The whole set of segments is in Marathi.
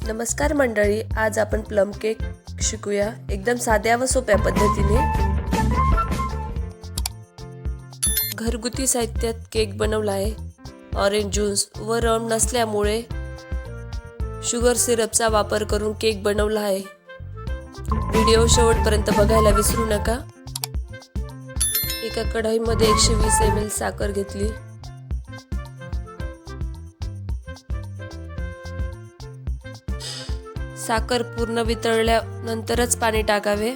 नमस्कार मंडळी, आज आपण प्लम केक शिकूया एकदम साध्या व सोप्या पद्धतीने। घरगुती साहित्यात केक बनवला आहे। ऑरेंज ज्यूस व रम नसल्यामुळे शुगर सिरपचा वापर करून केक बनवला आहे। व्हिडिओ शेवटपर्यंत बघायला विसरू नका। एका कढईमध्ये 120 ml साखर घेतली। साखर पूर्ण वितळल्यानंतरच पाणी टाकावे।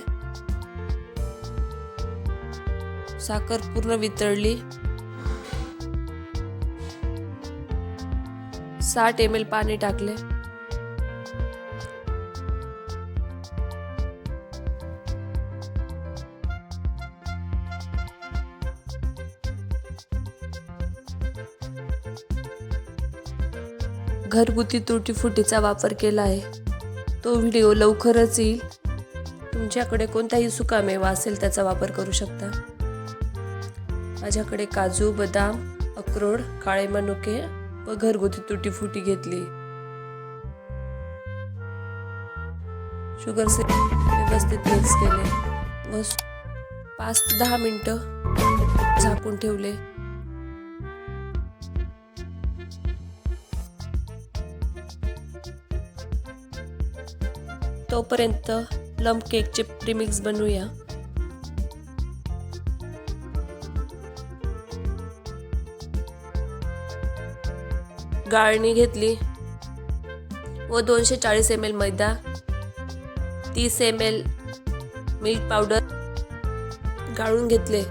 साखर पूर्ण वितळली। 60 ml पाणी टाकले। घरगुती तुटी फुटीचा वापर केला आहे। तो व्हिडिओ लवकरच येईल। तुमच्याकडे कोणताही सुकामेवा असेल त्याचा वापर करू शकता। माझ्याकडे काजू, बदाम, अक्रोड, काळे मनुके व घरगुती तुटी फुटी घेतली। शुगर सिरप व्यवस्थित मिक्स केले व 5 ते 10 मिनिटं झाकून ठेवले। तोपर्यंत प्लम केकचे प्रीमिक्स बनवूया। गाळणी घेतली व 240 ml मैदा, 30 ml मिल्क पावडर गाळून घेतले।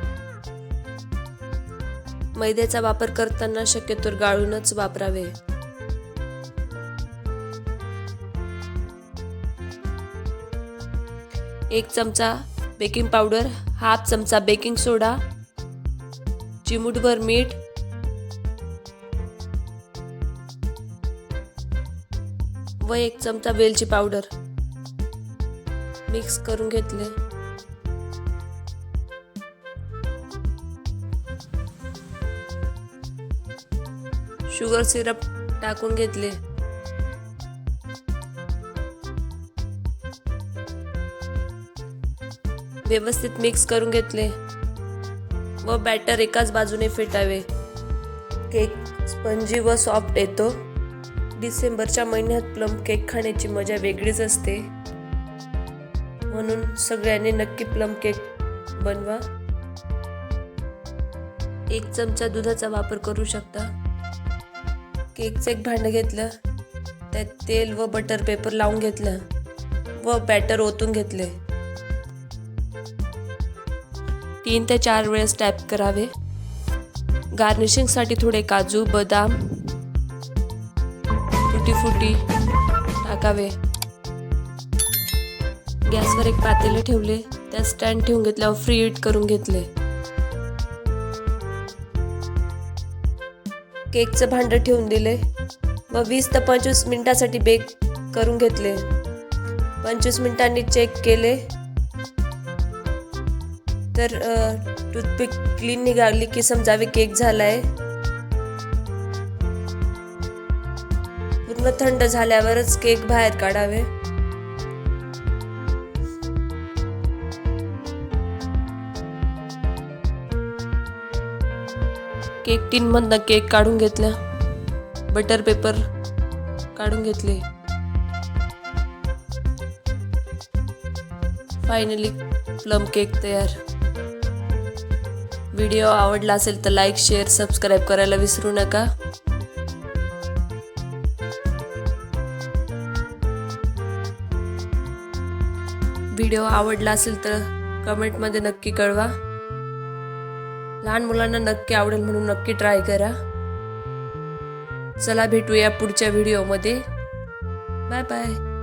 मैद्याचा वापर करताना शक्यतो गाळूनच वापरावे। एक चमचा बेकिंग पावडर, हाफ चमचा बेकिंग सोडा, चिमूटभर मीठ, व 1 चमचा वेलची पावडर मिक्स करून घेतले। शुगर सिरप टाकून घेतले। व्यवस्थित मिक्स करून घेतले व बॅटर एकाच बाजूने फेटावे। केक स्पंजी व सॉफ्ट येतो। डिसेंबरच्या महिन्यात प्लम केक खाण्याची मजा वेगळीच असते, म्हणून सगळ्यांनी नक्की प्लम केक बनवा। 1 चमचा दुधाचा वापर करू शकता। केकचं एक भांडं घेतलं, त्यात तेल व बटर पेपर लावून घेतलं व बॅटर ओतून घेतले। 3 ते 4 वेळेस टॅप करावे। गार्निशिंग साठी थोडे काजू, बदाम, तुटी फुटी टाकावे। गॅसवर एक पातेले ठेवले, त्यात स्टँड ठेवून घेतल्यावर फ्री हीट करून घेतले। केकचं भांडं ठेवून दिले व 20 ते 25 मिनिटांसाठी बेक करून घेतले। 25 मिनिटांनी चेक केले तर टूथपिक क्लीन निघाली की समजावे केक झालाय। पूर्ण थंड झाल्यावरच केक बाहेर काढावे। केक टीन मधनं केक काढून घेतला, बटर पेपर काढून घेतले। फायनली प्लम केक तयार। व्हिडिओ आवडला असेल तर लाईक, शेअर, सबस्क्राईब करायला विसरू नका। व्हिडिओ आवडला असेल तर कमेंटमध्ये नक्की कळवा। लहान मुलांना नक्की आवडेल म्हणून नक्की ट्राय करा। चला भेटूया पुढच्या व्हिडिओमध्ये। Bye bye.